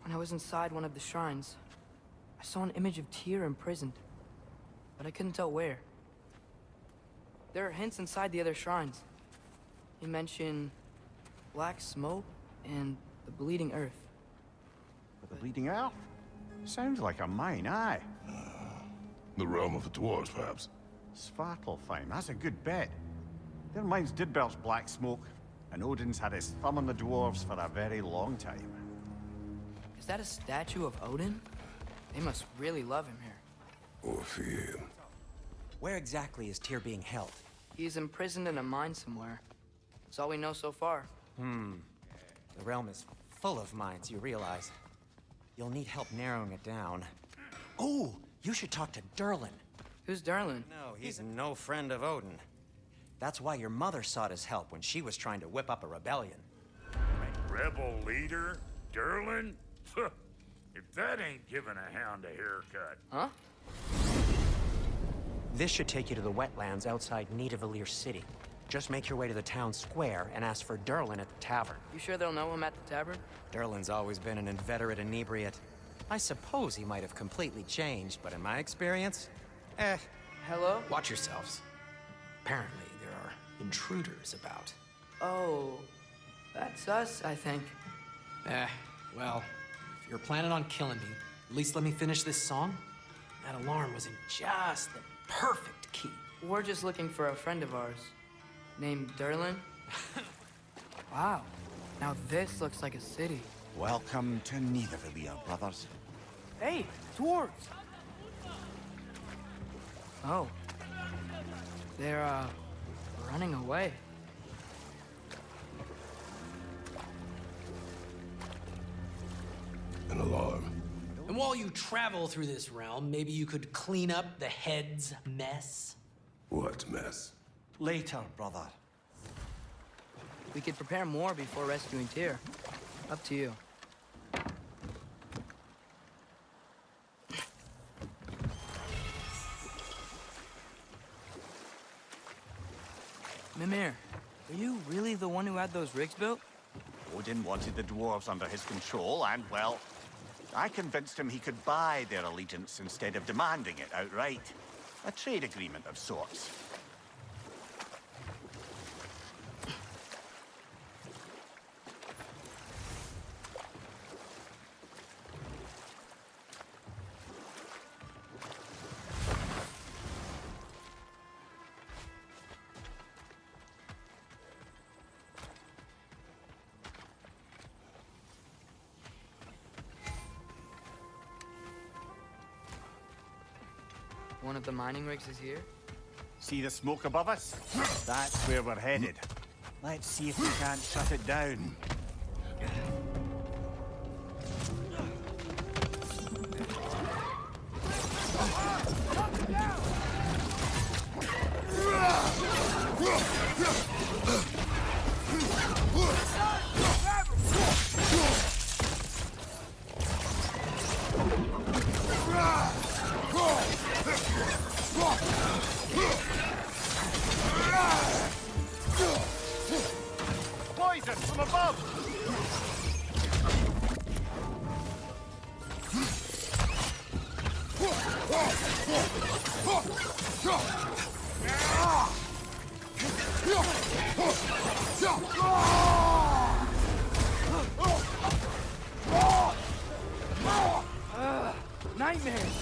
when I was inside one of the shrines, I saw an image of Tyr imprisoned, but I couldn't tell where. There are hints inside the other shrines. They mention black smoke and the bleeding earth. The Bleeding Earth? Sounds like a mine, aye. The realm of the dwarves, perhaps. Svartalfheim, that's a good bet. Their mines did belch black smoke, and Odin's had his thumb on the dwarves for a very long time. Is that a statue of Odin? They must really love him here. Or fear him. Where exactly is Tyr being held? He's imprisoned in a mine somewhere. That's all we know so far. The realm is full of mines, you realize. You'll need help narrowing it down. Oh, you should talk to Durlin. Who's Darlin? No, he's no friend of Odin. That's why your mother sought his help when she was trying to whip up a rebellion. Rebel leader? Durlin? If that ain't giving a hound a haircut. Huh? This should take you to the wetlands outside Nidavellir City. Just make your way to the town square and ask for Durlin at the tavern. You sure they'll know him at the tavern? Durlin's always been an inveterate inebriate. I suppose he might have completely changed, but in my experience, Hello? Watch yourselves. Apparently, there are intruders about. Oh, that's us, I think. Well, if you're planning on killing me, at least let me finish this song. That alarm was in just the perfect key. We're just looking for a friend of ours, named Durlin. Wow, now this looks like a city. Welcome to Nidavellir, brothers. Hey, dwarves! Oh. They're, running away. An alarm. And while you travel through this realm, maybe you could clean up the head's mess? What mess? Later, brother. We could prepare more before rescuing Tyr. Up to you. Mimir, are you really the one who had those rigs built? Odin wanted the dwarves under his control, and, well, I convinced him he could buy their allegiance instead of demanding it outright. A trade agreement of sorts. One of the mining rigs is here? See the smoke above us? That's where we're headed. Let's see if we can't shut it down. Poison from above! Nightmares!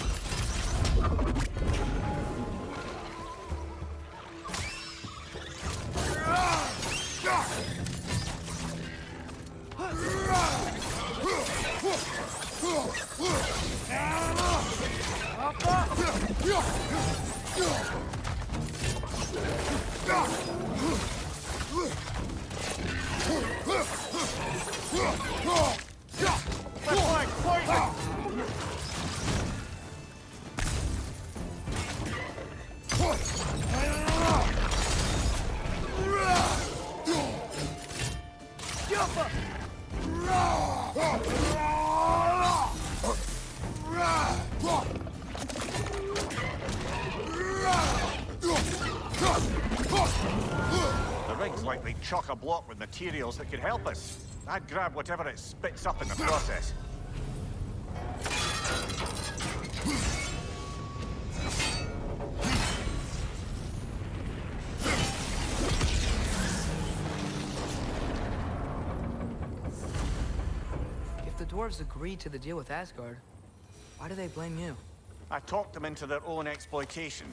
The rig's likely chock-a-block with materials that could help us. I'd grab whatever it spits up in the process. If the dwarves agreed to the deal with Asgard, why do they blame you? I talked them into their own exploitation.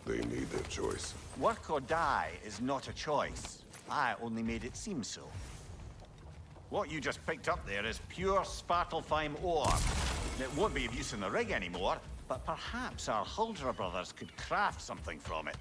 They made their choice. Work or die is not a choice. I only made it seem so. What you just picked up there is pure Svartalfheim ore. It won't be of use in the rig anymore, but perhaps our Huldra brothers could craft something from it.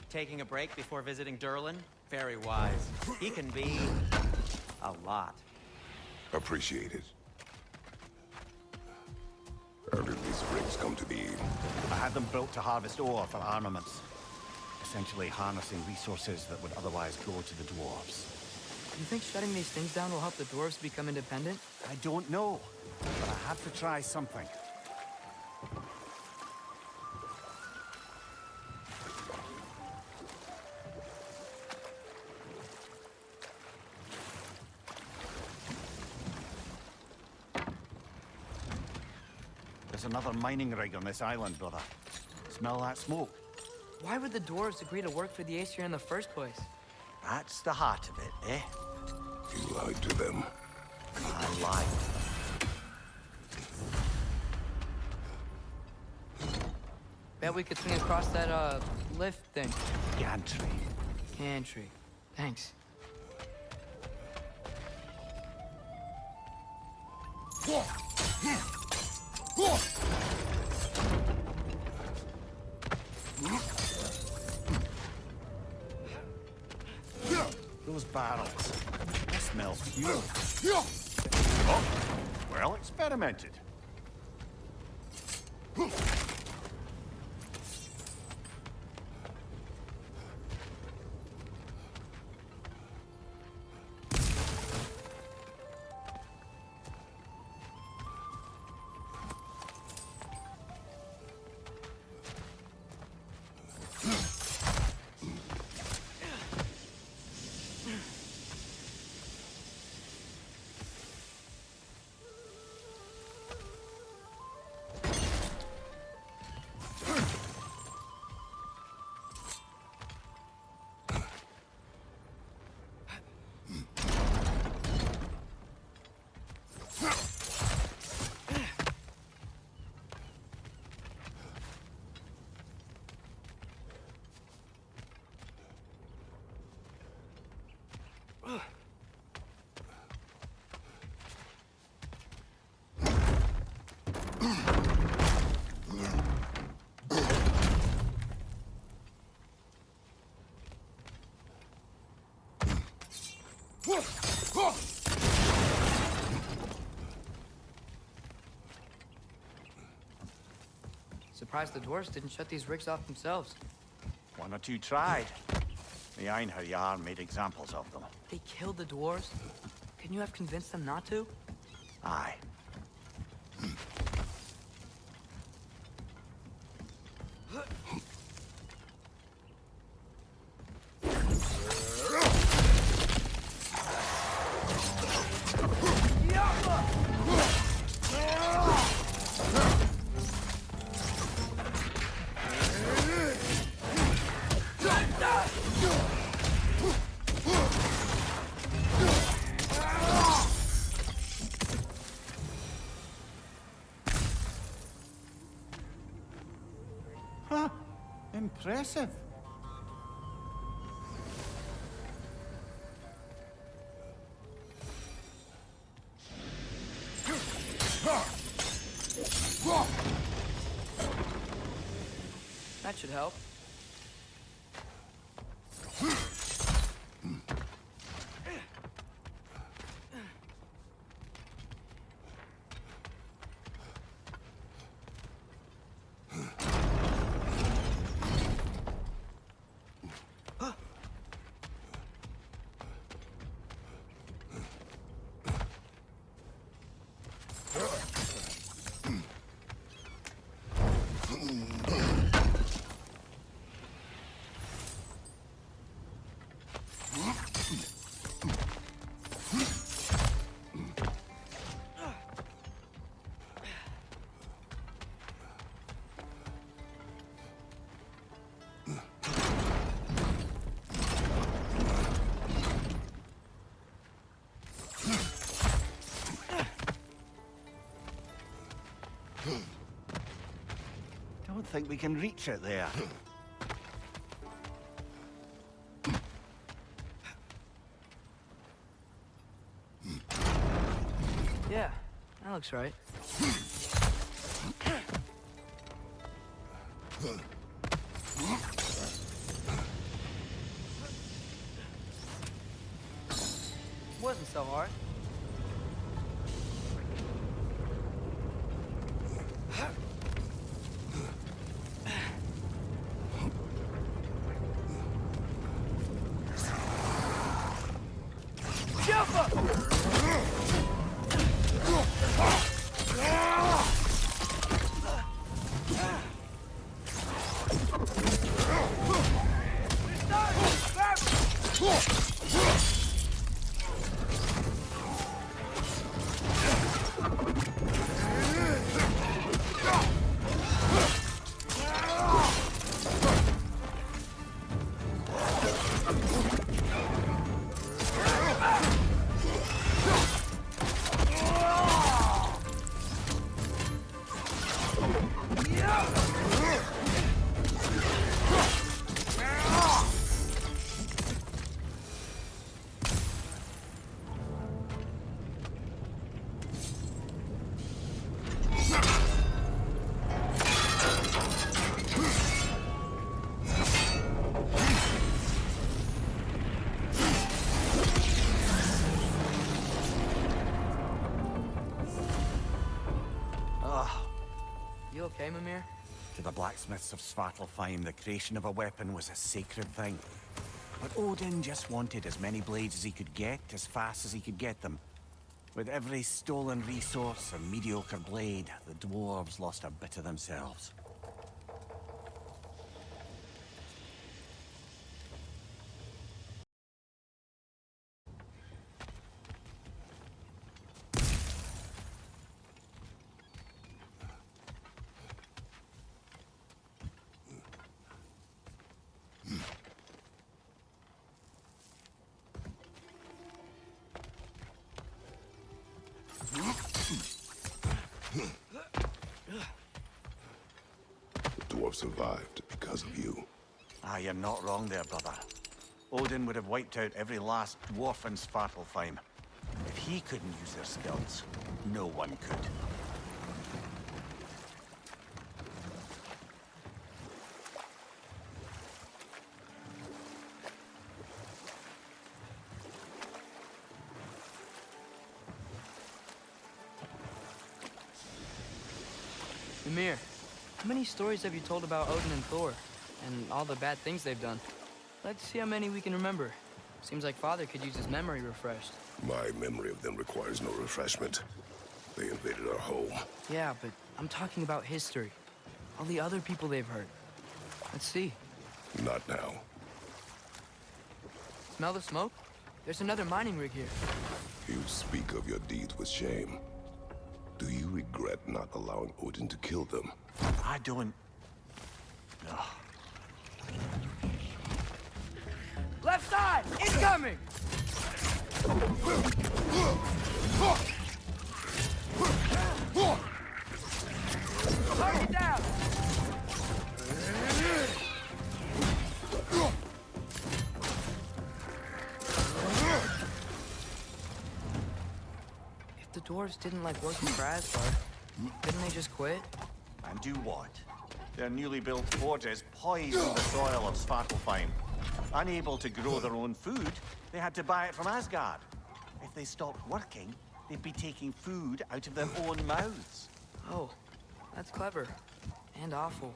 Taking a break before visiting Durlin? Very wise. He can be... a lot. Appreciate it. How did these rigs come to be? I had them built to harvest ore for armaments. Essentially harnessing resources that would otherwise go to the dwarves. You think shutting these things down will help the dwarves become independent? I don't know, but I have to try something. There's another mining rig on this island, brother. Smell that smoke? Why would the dwarves agree to work for the Aesir in the first place? That's the heart of it, eh? You lied to them. I lied. Bet we could swing across that, lift thing. Gantry. Gantry. Thanks. Those barrels. They smell fuel. Oh, well experimented. Surprised the dwarves didn't shut these rigs off themselves. One or two tried. The Einherjar made examples of them. They killed the dwarves? Couldn't you have convinced them not to? Aye. Huh. Impressive. That should help. Don't think we can reach it there. Yeah, that looks right. Wasn't so hard. Jump up! You okay, Mimir? To the blacksmiths of Svartalfheim, the creation of a weapon was a sacred thing. But Odin just wanted as many blades as he could get, as fast as he could get them. With every stolen resource and mediocre blade, the dwarves lost a bit of themselves. The dwarf survived because of you. Ah, you're not wrong there, brother. Odin would have wiped out every last dwarf in Svartalfheim. If he couldn't use their skills, no one could. Mimir, how many stories have you told about Odin and Thor? And all the bad things they've done? Let's see how many we can remember. Seems like Father could use his memory refreshed. My memory of them requires no refreshment. They invaded our home. Yeah, but I'm talking about history. All the other people they've hurt. Let's see. Not now. Smell the smoke? There's another mining rig here. You speak of your deeds with shame. Do you regret not allowing Odin to kill them? I don't... No. Left side! Incoming! Target down! dwarves didn't like working for Asgard, didn't they just quit? And do what? Their newly built forges poisoned the soil of Svartalfheim. Unable to grow their own food, they had to buy it from Asgard. If they stopped working, they'd be taking food out of their own mouths. Oh, that's clever. And awful.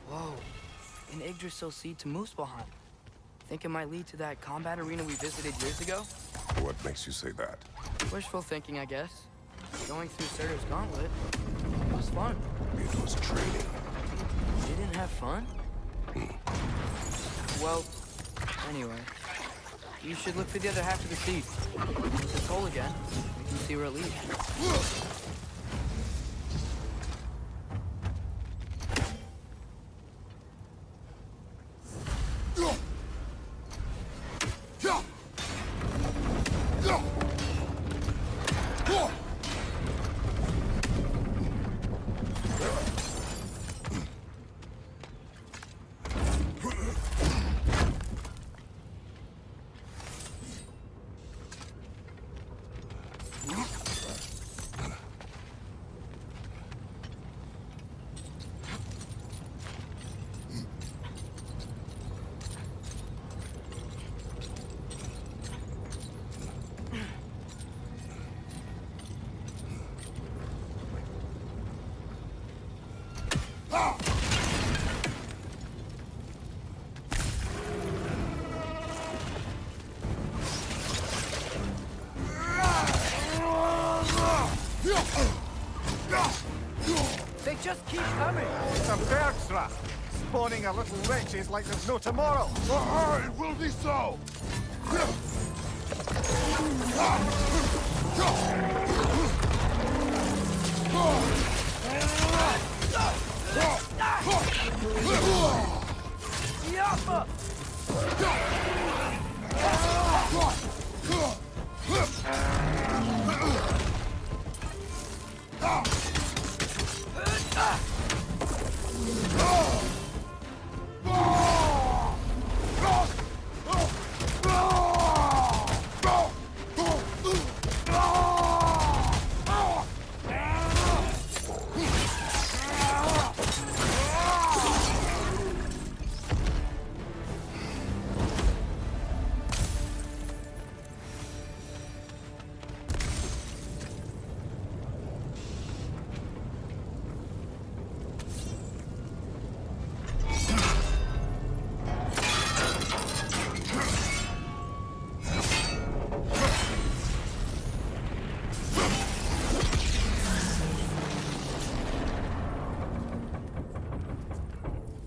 Whoa, an Yggdrasil seed to Muspelheim. Think it might lead to that combat arena we visited years ago? What makes you say that? Wishful thinking, I guess. Going through Surtur's gauntlet, it was fun. It was training. You didn't have fun? Well, anyway. You should look for the other half of the seed. If it's whole again, we can see where it leads. They just keep coming! It's a Bergstraff, spawning our little wretches like there's no tomorrow. It will be so! Yappa!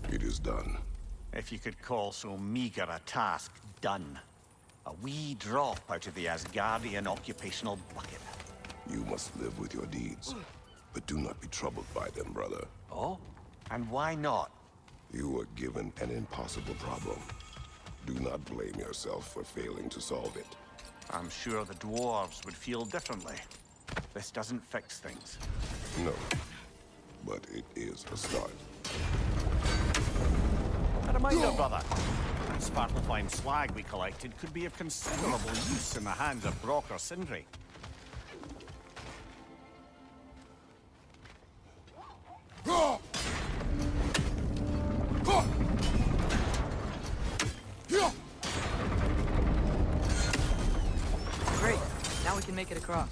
It is done. If you could call so meager a task done. A wee drop out of the Asgardian occupational bucket. You must live with your deeds. But do not be troubled by them, brother. Oh? And why not? You were given an impossible problem. Do not blame yourself for failing to solve it. I'm sure the dwarves would feel differently. This doesn't fix things. No. But it is a start. A reminder, brother. Svartalfheim slag we collected could be of considerable use in the hands of Brock or Sindri. Great. Now we can make it across.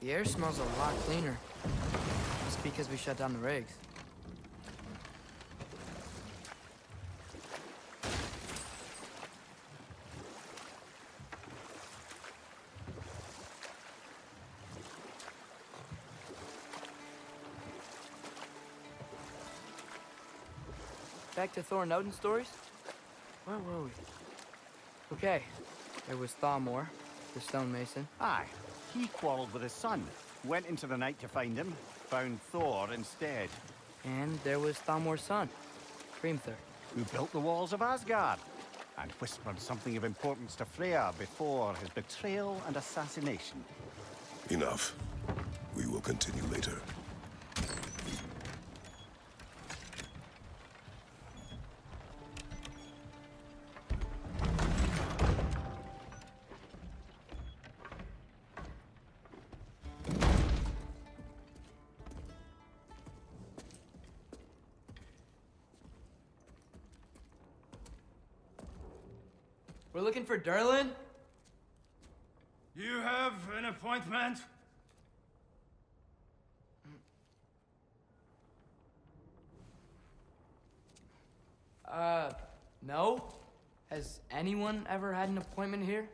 The air smells a lot cleaner. Just because we shut down the rigs. Back to Thor and Odin stories? Where were we? Okay, there was Thalmor, the stonemason. Aye, he quarreled with his son. Went into the night to find him, found Thor instead. And there was Thalmor's son, Hrimthur. Who built the walls of Asgard, and whispered something of importance to Freya before his betrayal and assassination. Enough. We will continue later. We're looking for Durlin? You have an appointment? No? Has anyone ever had an appointment here?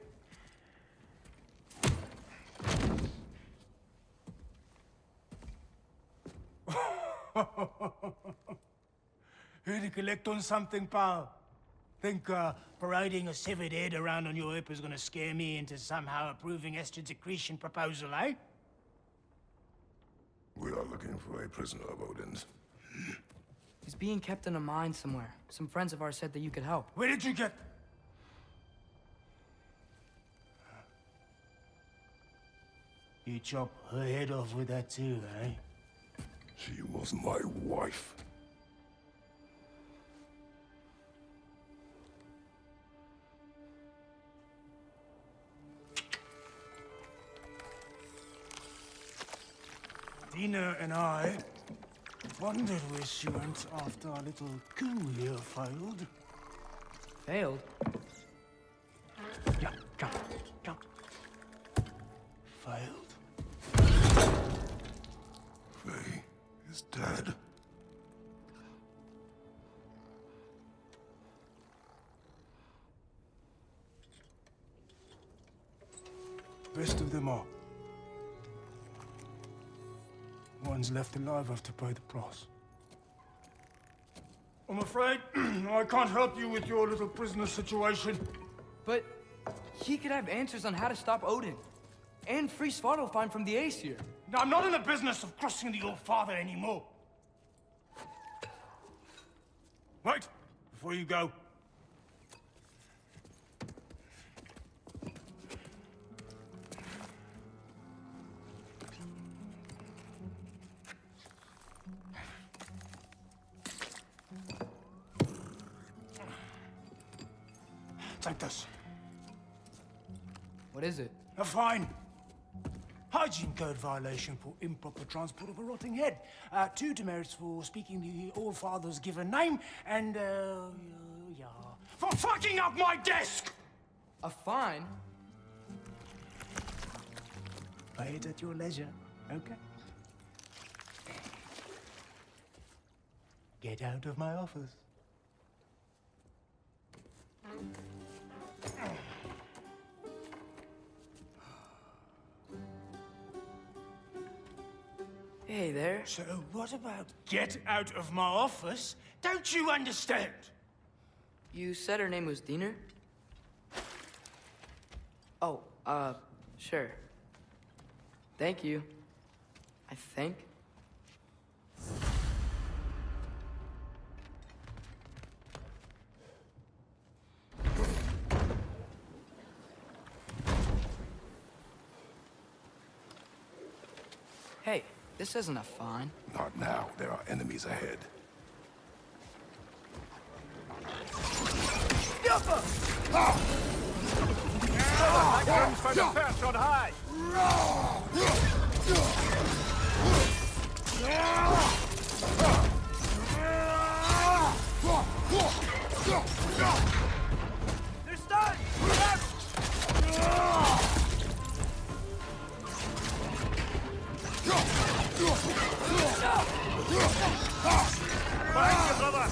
Here to collect on something, pal? Think parading a severed head around on your hip is gonna scare me into somehow approving Estrid's accretion proposal, eh? We are looking for a prisoner of Odin's. He's being kept in a mine somewhere. Some friends of ours said that you could help. Where did you get... You chop her head off with that too, eh? She was my wife. Dina and I wondered where she went after our little coup here failed. Failed? Jump, jump, jump. Failed. Faye is dead. Best of them all. One's left alive have to pay the price. I'm afraid I can't help you with your little prisoner situation. But he could have answers on how to stop Odin. And free Svartalfheim from the Aesir. Now, I'm not in the business of crossing the old father anymore. Wait, before you go. Take this. What is it? A fine. Hygiene code violation for improper transport of a rotting head. 2 demerits for speaking the All-Father's given name, and, yeah. For fucking up my desk! A fine? Pay it at your leisure, okay? Get out of my office. Hey there. So what about get out of my office? Don't you understand? You said her name was Diener? Oh, sure. Thank you. I think. Hey, this isn't a fine. Not now. There are enemies ahead. That comes for the perch on high! They're stunned! Behind you, brother!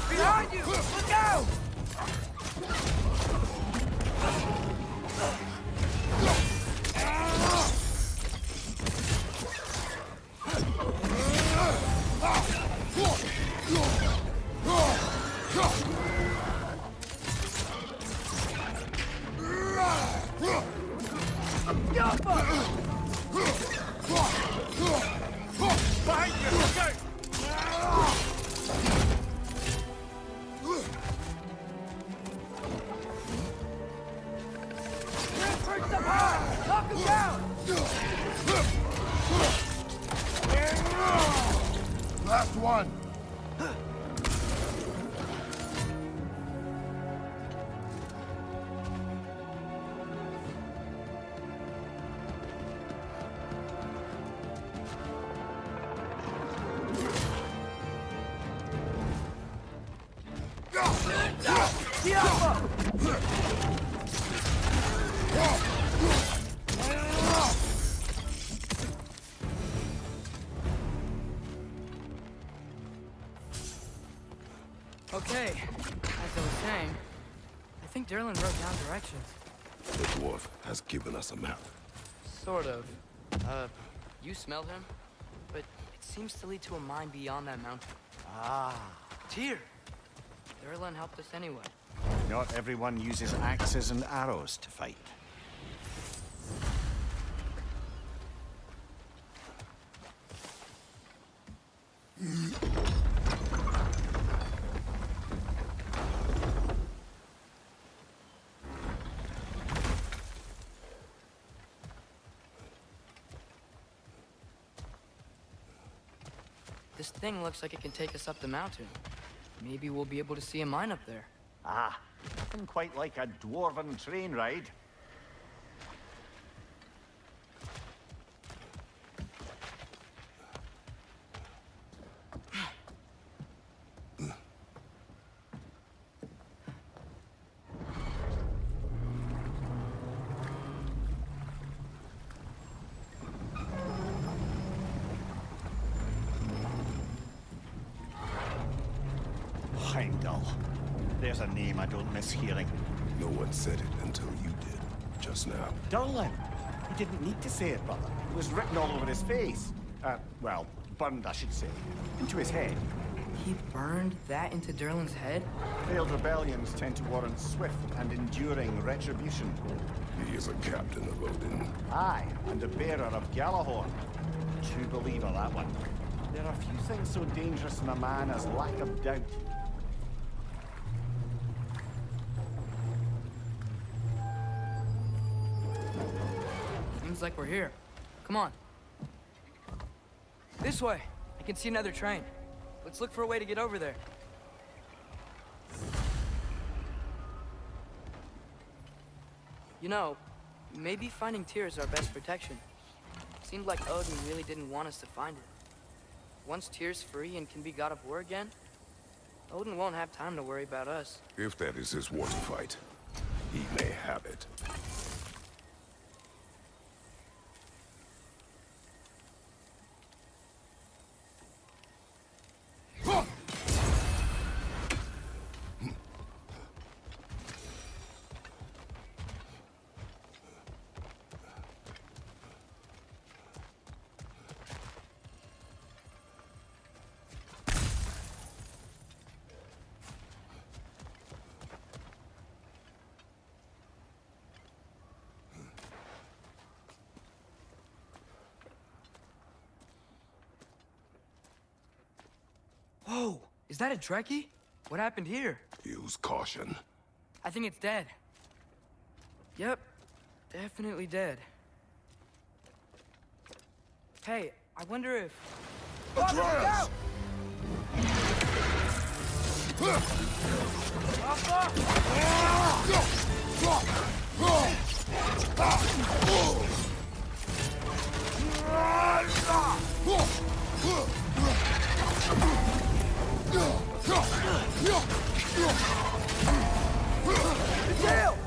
Behind you! Look out! Behind you! Okay! Perched up high! Knock him down! Last one. Okay, as I was saying, I think Derlin wrote down directions. The dwarf has given us a map. Sort of. You smelled him? But it seems to lead to a mine beyond that mountain. Ah, Tyr! Derlin helped us anyway. not everyone uses axes and arrows to fight. This thing looks like it can take us up the mountain. Maybe we'll be able to see a mine up there. Ah, nothing quite like a dwarven train ride. Heimdall. There's a name I don't miss hearing. No one said it until you did, just now. Durlin. He didn't need to say it, brother. It was written all over his face. Well, burned, I should say. Into his head. He burned that into Derlin's head? Failed rebellions tend to warrant swift and enduring retribution. He is a captain of Odin. Aye, and a bearer of Galahorn. True believer, that one. There are few things so dangerous in a man as lack of doubt. Seems like we're here. Come on. This way. I can see another train. Let's look for a way to get over there. You know, maybe finding Tyr is our best protection. Seemed like Odin really didn't want us to find it. Once Tyr's free and can be god of war again, Odin won't have time to worry about us. If that is his war to fight, he may have it. Whoa! Is that a Trekkie? What happened here? Use caution. I think it's dead. Yep. Definitely dead. Hey, I wonder if... Atreus! The tail!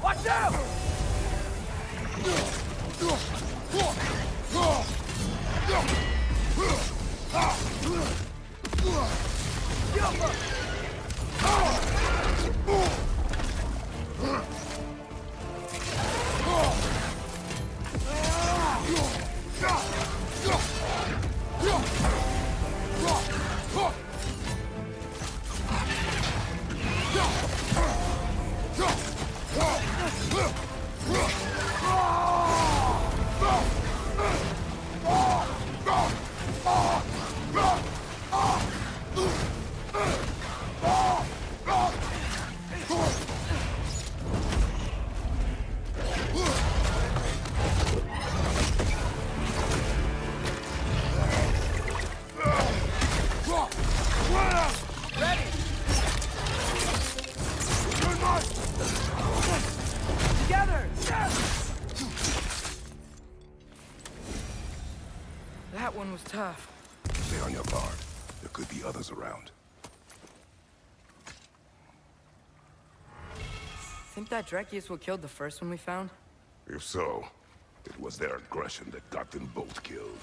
That one was tough. Stay on your guard. There could be others around. Think that Dreki is what killed the first one we found? If so, it was their aggression that got them both killed.